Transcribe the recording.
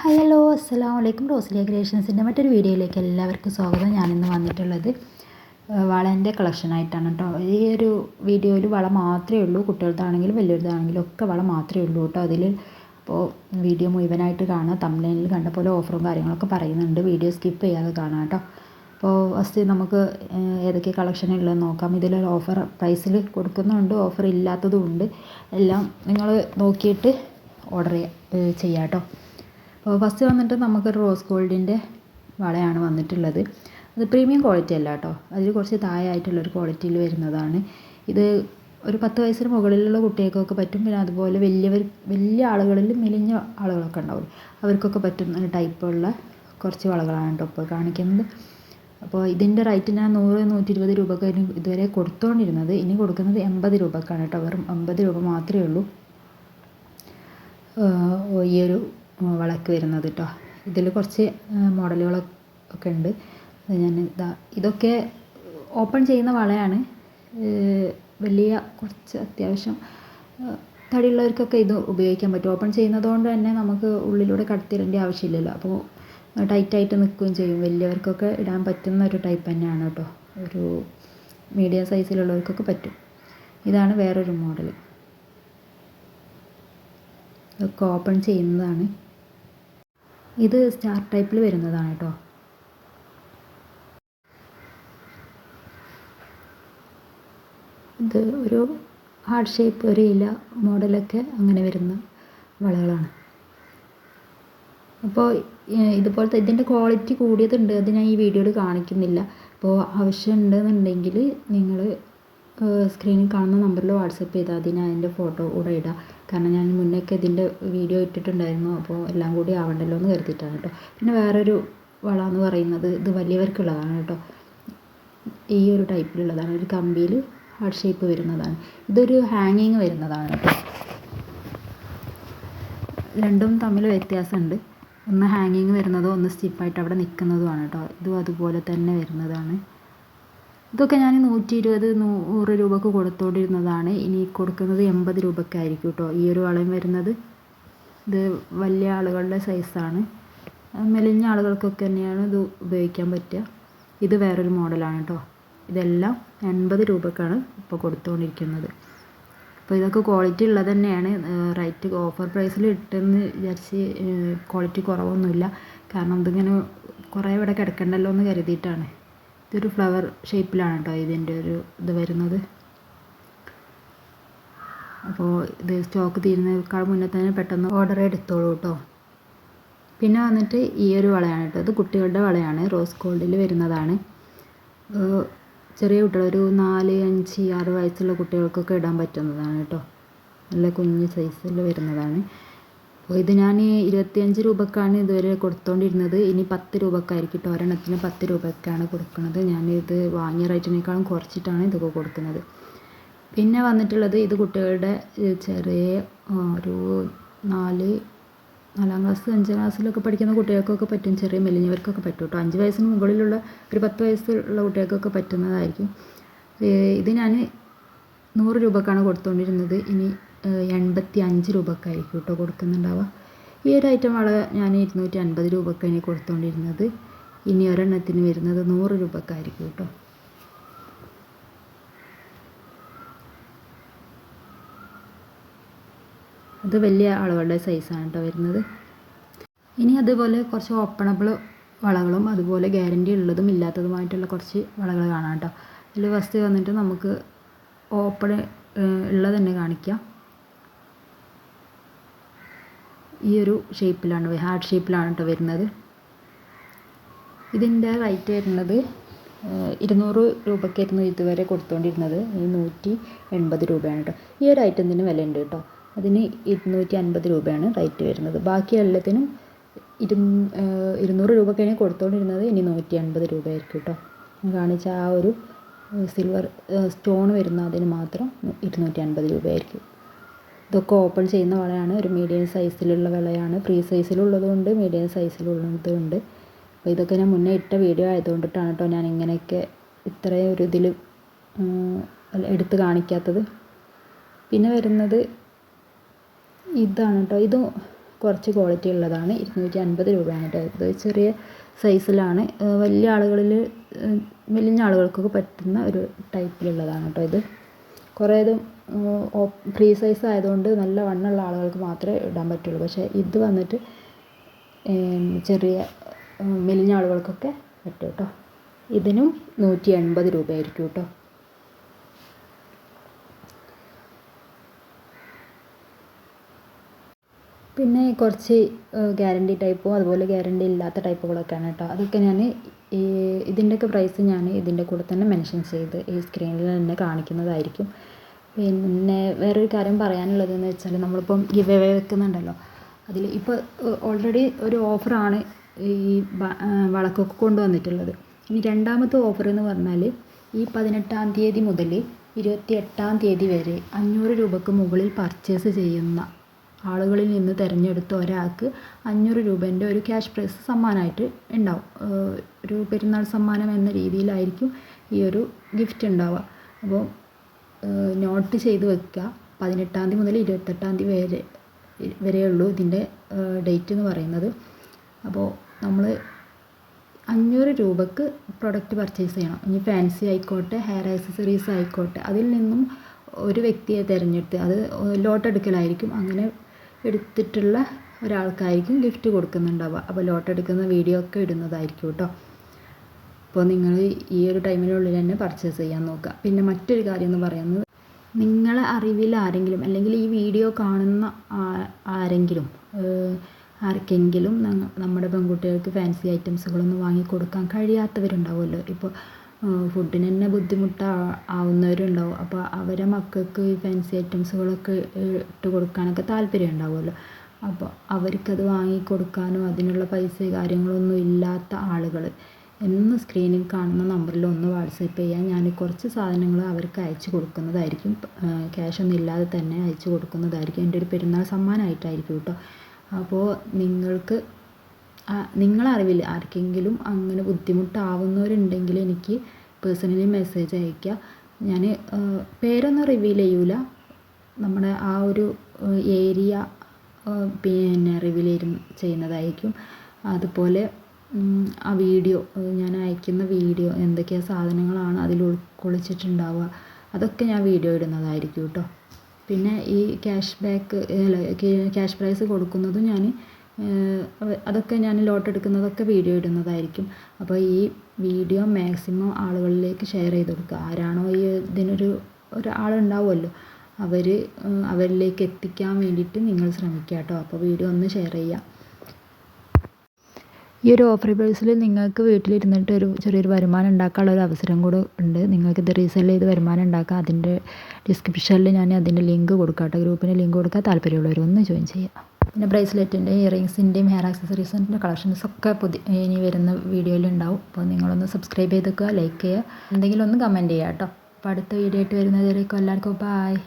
Hello അസ്സലാമു അലൈക്കും. റോസ്ലിയ ക്രിയേഷൻസിൻ്റെ മറ്റൊരു വീഡിയോയിലേക്ക് എല്ലാവർക്കും സ്വാഗതം. ഞാനിന്ന് വന്നിട്ടുള്ളത് വളേൻ്റെ കളക്ഷനായിട്ടാണ് കേട്ടോ. ഈ ഒരു വീഡിയോയിൽ വള മാത്രമേ ഉള്ളൂ, കുട്ടികൾക്കാണെങ്കിലും വലിയവരുതാണെങ്കിലും ഒക്കെ വള മാത്രമേ ഉള്ളൂ കേട്ടോ. അതിൽ അപ്പോൾ വീഡിയോ മുഴുവനായിട്ട് കാണുക. തംബ്നെയിലിൽ കണ്ട പോലെ ഓഫറും കാര്യങ്ങളൊക്കെ പറയുന്നുണ്ട്, വീഡിയോ സ്കിപ്പ് ചെയ്യാതെ കാണാം കേട്ടോ. അപ്പോൾ ഫസ്റ്റ് നമുക്ക് ഏതൊക്കെ കളക്ഷൻ ഉള്ളതെന്ന് നോക്കാം. ഇതിലൊരു ഓഫർ പ്രൈസിൽ കൊടുക്കുന്നുണ്ട്, ഓഫർ ഇല്ലാത്തതും ഉണ്ട്. എല്ലാം നിങ്ങൾ നോക്കിയിട്ട് ഓർഡർ ചെയ്യാം കേട്ടോ. അപ്പോൾ ഫസ്റ്റ് വന്നിട്ട് നമുക്കൊരു റോസ് ഗോൾഡിൻ്റെ വളയാണ് വന്നിട്ടുള്ളത്. അത് പ്രീമിയം ക്വാളിറ്റി അല്ല കേട്ടോ, അതിൽ കുറച്ച് താഴെയായിട്ടുള്ളൊരു ക്വാളിറ്റിയിൽ വരുന്നതാണ്. ഇത് ഒരു 10 വയസ്സിന് മുകളിലുള്ള കുട്ടികൾക്കൊക്കെ പറ്റും. പിന്നെ അതുപോലെ വലിയ ആളുകളിൽ മെലിഞ്ഞ ആളുകളൊക്കെ ഉണ്ടാവും, അവർക്കൊക്കെ പറ്റുന്ന ടൈപ്പുള്ള കുറച്ച് വളകളാണ് കേട്ടോ ഇപ്പോൾ കാണിക്കുന്നത്. അപ്പോൾ ഇതിൻ്റെ റേറ്റ് ഞാൻ 100-120 രൂപക്ക് ഇതുവരെ കൊടുത്തുകൊണ്ടിരുന്നത്. ഇനി കൊടുക്കുന്നത് 80 രൂപക്കാണ് കേട്ടോ. വെറും 80 രൂപ മാത്രമേ ഉള്ളൂ ഈ ഒരു വളക്ക് വരുന്നത് കേട്ടോ. ഇതിൽ കുറച്ച് മോഡലുകളൊക്കെ ഉണ്ട്. ഇതൊക്കെ ഓപ്പൺ ചെയ്യുന്ന വളയാണ്. വലിയ കുറച്ച് അത്യാവശ്യം തടിയുള്ളവർക്കൊക്കെ ഇത് ഉപയോഗിക്കാൻ പറ്റും. ഓപ്പൺ ചെയ്യുന്നതുകൊണ്ട് തന്നെ നമുക്ക് ഉള്ളിലൂടെ കടത്തിടേണ്ട ആവശ്യമില്ലല്ലോ. അപ്പോൾ ടൈറ്റായിട്ട് നിൽക്കുകയും ചെയ്യും. വലിയവർക്കൊക്കെ ഇടാൻ പറ്റുന്ന ഒരു ടൈപ്പ് തന്നെയാണ് കേട്ടോ. ഒരു മീഡിയം സൈസിലുള്ളവർക്കൊക്കെ പറ്റും. ഇതാണ് വേറൊരു മോഡൽ. ഇതൊക്കെ ഓപ്പൺ ചെയ്യുന്നതാണ്. ഇത് സ്റ്റാർ ടൈപ്പിൽ വരുന്നതാണ് കേട്ടോ. ഇത് ഒരു ഹാർട്ട് ഷേപ്പ്, ഒരു ഇല മോഡലൊക്കെ അങ്ങനെ വരുന്ന വളകളാണ്. അപ്പോൾ ഇതുപോലത്തെ ഇതിൻ്റെ ക്വാളിറ്റി കൂടിയതുണ്ട്, അത് ഞാൻ ഈ വീഡിയോയിൽ കാണിക്കുന്നില്ല. അപ്പോൾ ആവശ്യമുണ്ടെന്നുണ്ടെങ്കിൽ നിങ്ങൾ സ്ക്രീനിൽ കാണുന്ന നമ്പറിൽ വാട്സപ്പ് ചെയ്താൽ മതി. ഞാൻ അതിൻ്റെ ഫോട്ടോ കൂടെ ഇടാം. കാരണം ഞാൻ മുന്നേയൊക്കെ ഇതിൻ്റെ വീഡിയോ ഇട്ടിട്ടുണ്ടായിരുന്നു. അപ്പോൾ എല്ലാം കൂടി ആവണ്ടല്ലോ എന്ന് കരുതിയിട്ടാണ് കേട്ടോ. പിന്നെ വേറൊരു വള എന്ന് പറയുന്നത് ഇത് വലിയവർക്കുള്ളതാണ് കേട്ടോ. ഈ ഒരു ടൈപ്പിലുള്ളതാണ്, ഒരു കമ്പിയിൽ ഹാർട്ട് ഷേപ്പ് വരുന്നതാണ്. ഇതൊരു ഹാങ്ങിങ് വരുന്നതാണ് കേട്ടോ. രണ്ടും തമ്മിൽ വ്യത്യാസമുണ്ട്. ഒന്ന് ഹാങ്ങിങ് വരുന്നതും ഒന്ന് സ്റ്റിഫായിട്ട് അവിടെ നിൽക്കുന്നതുമാണ് കേട്ടോ. ഇതും അതുപോലെ തന്നെ വരുന്നതാണ്. ഇതൊക്കെ ഞാൻ 120-100 രൂപക്ക് കൊടുത്തുകൊണ്ടിരുന്നതാണ്. ഇനി കൊടുക്കുന്നത് 80 രൂപക്കായിരിക്കും കേട്ടോ ഈ ഒരു വളയും വരുന്നത്. ഇത് വലിയ ആളുകളുടെ സൈസാണ്, മെലിഞ്ഞ ആളുകൾക്കൊക്കെ തന്നെയാണ് ഇത് ഉപയോഗിക്കാൻ പറ്റുക. ഇത് വേറൊരു മോഡലാണ് കേട്ടോ. ഇതെല്ലാം 80 രൂപക്കാണ് ഇപ്പോൾ കൊടുത്തുകൊണ്ടിരിക്കുന്നത്. അപ്പോൾ ഇതൊക്കെ ക്വാളിറ്റി ഉള്ളത് തന്നെയാണ്. റേറ്റ് ഓഫർ പ്രൈസിൽ ഇട്ടെന്ന് വിചാരിച്ച് ക്വാളിറ്റി കുറവൊന്നുമില്ല. കാരണം ഇതിങ്ങനെ കുറേ ഇവിടെ കിടക്കണ്ടല്ലോ എന്ന് കരുതിയിട്ടാണ്. ഇതൊരു ഫ്ലവർ ഷേപ്പിലാണ് കേട്ടോ ഇതിൻ്റെ ഒരു ഇത് വരുന്നത്. അപ്പോൾ ഇത് സ്റ്റോക്ക് തീരുന്നതിനേക്കാൾ മുന്നേ തന്നെ പെട്ടെന്ന് ഓർഡർ എടുത്തോളൂ കേട്ടോ. പിന്നെ വന്നിട്ട് ഈ ഒരു വളയാണ് കേട്ടോ. ഇത് കുട്ടികളുടെ വളയാണ്, റോസ് ഗോൾഡിൽ വരുന്നതാണ്. ചെറിയ കുട്ടികൾ, ഒരു 4, 5, 6 വയസ്സുള്ള കുട്ടികൾക്കൊക്കെ ഇടാൻ പറ്റുന്നതാണ് കേട്ടോ. നല്ല കുഞ്ഞ് സൈസിൽ വരുന്നതാണ്. അപ്പോൾ ഇത് ഞാൻ 25 രൂപക്കാണ് ഇതുവരെ കൊടുത്തുകൊണ്ടിരുന്നത്. ഇനി 10 രൂപക്കായിരിക്കും കേട്ടോ. ഒരെണ്ണത്തിന് 10 രൂപയ്ക്കാണ് കൊടുക്കുന്നത്. ഞാനിത് വാങ്ങിയ റേറ്റിനേക്കാളും കുറച്ചിട്ടാണ് ഇതൊക്കെ കൊടുക്കുന്നത്. പിന്നെ വന്നിട്ടുള്ളത് ഇത് കുട്ടികളുടെ ചെറിയ ഒരു 4-4 ക്ലാസ് 5 ക്ലാസ്സിലൊക്കെ പഠിക്കുന്ന കുട്ടികൾക്കൊക്കെ പറ്റും. ചെറിയ മെലിഞ്ഞവർക്കൊക്കെ പറ്റും കേട്ടോ. 5 വയസ്സിന് മുകളിലുള്ള ഒരു 10 വയസ്സുള്ള കുട്ടികൾക്കൊക്കെ പറ്റുന്നതായിരിക്കും. ഇത് ഞാൻ 100 രൂപക്കാണ് കൊടുത്തുകൊണ്ടിരുന്നത്. ഇനി 85 രൂപക്കായിരിക്കും കേട്ടോ കൊടുക്കുന്നുണ്ടാവുക. ഈ ഒരു ഐറ്റം വള ഞാൻ 250 രൂപക്കാണ് കൊടുത്തുകൊണ്ടിരുന്നത്. ഇനി ഒരെണ്ണത്തിന് വരുന്നത് 100 രൂപക്കായിരിക്കും കേട്ടോ. അത് വലിയ ആളുകളുടെ സൈസാണ് കേട്ടോ വരുന്നത്. ഇനി അതുപോലെ കുറച്ച് ഓപ്പണബിൾ വളകളും അതുപോലെ ഗ്യാരൻറ്റി ഉള്ളതും ഇല്ലാത്തതുമായിട്ടുള്ള കുറച്ച് വളകൾ കാണാം കേട്ടോ. ഇതിൽ ഫസ്റ്റ് വന്നിട്ട് നമുക്ക് ഓപ്പൺ ഉള്ളത് തന്നെ കാണിക്കാം. ഈ ഒരു ഷേപ്പിലാണ്, ഹാർട്ട് ഷേപ്പിലാണ് കേട്ടോ വരുന്നത്. ഇതിൻ്റെ റേറ്റ് വരുന്നത് 200 രൂപയ്ക്കായിരുന്നു ഇതുവരെ കൊടുത്തുകൊണ്ടിരുന്നത്. 180 രൂപയാണ് കേട്ടോ. ഈ ഒരു ഐറ്റത്തിന് വില ഉണ്ട് കേട്ടോ. അതിന് 250 രൂപയാണ് റേറ്റ് വരുന്നത്. ബാക്കി എല്ലാത്തിനും 200 രൂപയ്ക്കാണ് കൊടുത്തുകൊണ്ടിരുന്നത്. ഇനി 180 രൂപയായിരിക്കും കേട്ടോ. കാണിച്ച ആ ഒരു സിൽവർ സ്റ്റോൺ വരുന്ന അതിന് മാത്രം 250 രൂപയായിരിക്കും. ഇതൊക്കെ ഓപ്പൺ ചെയ്യുന്ന വളയാണ്. ഒരു മീഡിയം സൈസിലുള്ള വളയാണ്. Free സൈസിലുള്ളതുകൊണ്ട് medium സൈസിലുള്ളതുണ്ട്. അപ്പോൾ ഇതൊക്കെ ഞാൻ മുന്നേ ഇട്ട വീഡിയോ ആയതുകൊണ്ടിട്ടാണ് കേട്ടോ ഞാൻ ഇങ്ങനെയൊക്കെ ഇത്രയും ഒരു ഇതിൽ എടുത്ത് കാണിക്കാത്തത്. പിന്നെ വരുന്നത് ഇതാണ് കേട്ടോ. ഇത് കുറച്ച് ക്വാളിറ്റി ഉള്ളതാണ്. 250 രൂപയാണ് കേട്ടോ. ഇത് ചെറിയ സൈസിലാണ്. വലിയ മെലിഞ്ഞ ആളുകൾക്കൊക്കെ പറ്റുന്ന ഒരു ടൈപ്പിലുള്ളതാണ് കേട്ടോ ഇത്. കുറേതും ഫ്രീ സൈസ് ആയതുകൊണ്ട് നല്ല വണ്ണമുള്ള ആളുകൾക്ക് മാത്രമേ ഇടാൻ പറ്റുള്ളൂ. പക്ഷേ ഇത് വന്നിട്ട് ചെറിയ മെലിഞ്ഞ ആളുകൾക്കൊക്കെ പറ്റും കേട്ടോ. ഇതിനും 180 രൂപയായിരിക്കും കേട്ടോ. പിന്നെ കുറച്ച് ഗ്യാരണ്ടി ടൈപ്പും അതുപോലെ ഗ്യാരണ്ടി ഇല്ലാത്ത ടൈപ്പുകളൊക്കെയാണ് കേട്ടോ. അതൊക്കെ ഞാൻ ഇതിൻ്റെയൊക്കെ പ്രൈസ് ഞാൻ ഇതിൻ്റെ കൂടെ തന്നെ മെൻഷൻ ചെയ്ത് ഈ സ്ക്രീനിൽ തന്നെ കാണിക്കുന്നതായിരിക്കും. പിന്നെ വേറൊരു കാര്യം പറയാനുള്ളതെന്ന് വെച്ചാൽ നമ്മളിപ്പം ഗിവ് അവേ വെക്കുന്നുണ്ടല്ലോ, അതിൽ ഇപ്പോൾ ഓൾറെഡി ഒരു ഓഫറാണ് ഈ വളക്കൊക്കെ കൊണ്ടുവന്നിട്ടുള്ളത്. ഇനി രണ്ടാമത്തെ ഓഫർ എന്ന് പറഞ്ഞാൽ ഈ 18-ാം തീയതി മുതൽ 28-ാം തീയതി വരെ 500 രൂപയ്ക്ക് മുകളിൽ പർച്ചേസ് ചെയ്യുന്ന ആളുകളിൽ നിന്ന് തിരഞ്ഞെടുത്ത ഒരാൾക്ക് 500 രൂപേൻ്റെ ഒരു ക്യാഷ് പ്രൈസ് സമ്മാനമായിട്ട് ഉണ്ടാവും. ഒരു പെരുന്നാൾ സമ്മാനം എന്ന രീതിയിലായിരിക്കും ഈ ഒരു ഗിഫ്റ്റ് ഉണ്ടാവുക. അപ്പോൾ നോട്ട് ചെയ്ത് വെക്കുക. 18-ാം തീയതി മുതൽ 28-ാം തീയതി വരെയുള്ളൂ ഇതിൻ്റെ ഡേറ്റ് എന്ന് പറയുന്നത്. അപ്പോൾ നമ്മൾ 500 രൂപയ്ക്ക് പ്രൊഡക്റ്റ് പർച്ചേസ് ചെയ്യണം. ഇനി ഫാൻസി ആയിക്കോട്ടെ, ഹെയർ ആക്സസറീസ് ആയിക്കോട്ടെ, അതിൽ നിന്നും ഒരു വ്യക്തിയെ തിരഞ്ഞെടുത്ത് അത് ലോട്ടെടുക്കലായിരിക്കും. അങ്ങനെ എടുത്തിട്ടുള്ള ഒരാൾക്കായിരിക്കും ഗിഫ്റ്റ് കൊടുക്കുന്നുണ്ടാവുക. അപ്പോൾ ലോട്ടെടുക്കുന്ന വീഡിയോ ഒക്കെ ഇടുന്നതായിരിക്കും കേട്ടോ. അപ്പോൾ നിങ്ങൾ ഈ ഒരു ടൈമിനുള്ളിൽ തന്നെ പർച്ചേസ് ചെയ്യാൻ നോക്കുക. പിന്നെ മറ്റൊരു കാര്യം എന്ന് പറയുന്നത്, നിങ്ങളെ അറിവിൽ ആരെങ്കിലും അല്ലെങ്കിൽ ഈ വീഡിയോ കാണുന്ന ആർക്കെങ്കിലും നമ്മുടെ പെൺകുട്ടികൾക്ക് ഫാൻസി ഐറ്റംസുകളൊന്നും വാങ്ങിക്കൊടുക്കാൻ കഴിയാത്തവരുണ്ടാവുമല്ലോ. ഇപ്പോൾ ഫുഡിന് തന്നെ ബുദ്ധിമുട്ടാവുന്നവരുണ്ടാവും. അപ്പോൾ അവരെ മക്കൾക്ക് ഈ ഫാൻസി ഐറ്റംസുകളൊക്കെ ഇട്ട് കൊടുക്കാനൊക്കെ താല്പര്യം ഉണ്ടാവുമല്ലോ. അപ്പോൾ അവർക്കത് വാങ്ങിക്കൊടുക്കാനോ അതിനുള്ള പൈസ കാര്യങ്ങളൊന്നും ഇല്ലാത്ത ആളുകൾ എന്ന് സ്ക്രീനിൽ കാണുന്ന നമ്പറിൽ ഒന്ന് വാട്സപ്പ് ചെയ്യാൻ ഞാൻ കുറച്ച് സാധനങ്ങൾ അവർക്ക് അയച്ചു കൊടുക്കുന്നതായിരിക്കും. ക്യാഷൊന്നും ഇല്ലാതെ തന്നെ അയച്ചു കൊടുക്കുന്നതായിരിക്കും. എൻ്റെ ഒരു പെരുന്നാൾ സമ്മാനമായിട്ടായിരിക്കും കേട്ടോ. അപ്പോൾ നിങ്ങൾക്ക് നിങ്ങളറിവിൽ ആർക്കെങ്കിലും അങ്ങനെ ബുദ്ധിമുട്ടാവുന്നവരുണ്ടെങ്കിൽ എനിക്ക് പേഴ്സണലി മെസ്സേജ് അയയ്ക്കുക. ഞാൻ പേരൊന്നും റിവീൽ ചെയ്യൂല, നമ്മുടെ ആ ഒരു ഏരിയ പിന്നെ റിവീൽ ചെയ്യുന്നതായിരിക്കും. അതുപോലെ ആ വീഡിയോ, ഞാൻ അയക്കുന്ന വീഡിയോ എന്തൊക്കെയാ സാധനങ്ങളാണ് അതിൽ ഉൾക്കൊള്ളിച്ചിട്ടുണ്ടാവുക അതൊക്കെ ഞാൻ വീഡിയോ ഇടുന്നതായിരിക്കും കേട്ടോ. പിന്നെ ഈ ക്യാഷ് പ്രൈസ് കൊടുക്കുന്നതും ഞാൻ അതൊക്കെ ഞാൻ ലോട്ടെടുക്കുന്നതൊക്കെ വീഡിയോ ഇടുന്നതായിരിക്കും. അപ്പോൾ ഈ വീഡിയോ മാക്സിമം ആളുകളിലേക്ക് ഷെയർ ചെയ്ത് കൊടുക്കുക. ആരാണോ ഈ ഒരാളുണ്ടാവുമല്ലോ, അവരിലേക്ക് എത്തിക്കാൻ വേണ്ടിയിട്ട് നിങ്ങൾ ശ്രമിക്കുക കേട്ടോ. അപ്പോൾ വീഡിയോ ഒന്ന് ഷെയർ ചെയ്യുക. ഈ ഒരു ഓഫർ പ്രൈസിൽ നിങ്ങൾക്ക് വീട്ടിലിരുന്നിട്ട് ചെറിയൊരു വരുമാനം ഉണ്ടാക്കാനുള്ള ഒരു അവസരം കൂടെ ഉണ്ട്. നിങ്ങൾക്കിത് റീസെൽ ചെയ്ത് വരുമാനം ഉണ്ടാക്കാം. അതിൻ്റെ ഡിസ്ക്രിപ്ഷനിൽ ഞാൻ അതിൻ്റെ ലിങ്ക് കൊടുക്കാം കേട്ടോ. ഗ്രൂപ്പിന് ലിങ്ക് കൊടുക്കാം. താല്പര്യമുള്ളവർ ഒന്ന് ജോയിൻ ചെയ്യുക. പിന്നെ ബ്രേസ്ലെറ്റിൻ്റെ, ഇയറിങ്സിൻ്റെയും ഹെയർ ആക്സസറീസിൻ്റെ കളക്ഷൻസൊക്കെ ഇനി വരുന്ന വീഡിയോയിലുണ്ടാവും. അപ്പോൾ നിങ്ങളൊന്ന് സബ്സ്ക്രൈബ് ചെയ്തേക്കുക, ലൈക്ക് ചെയ്യുക, എന്തെങ്കിലും ഒന്ന് കമൻറ്റ് ചെയ്യുക കേട്ടോ. അപ്പോൾ അടുത്ത വീഡിയോ ആയിട്ട് വരുന്നതിലേക്കും എല്ലാവർക്കും ബായ്.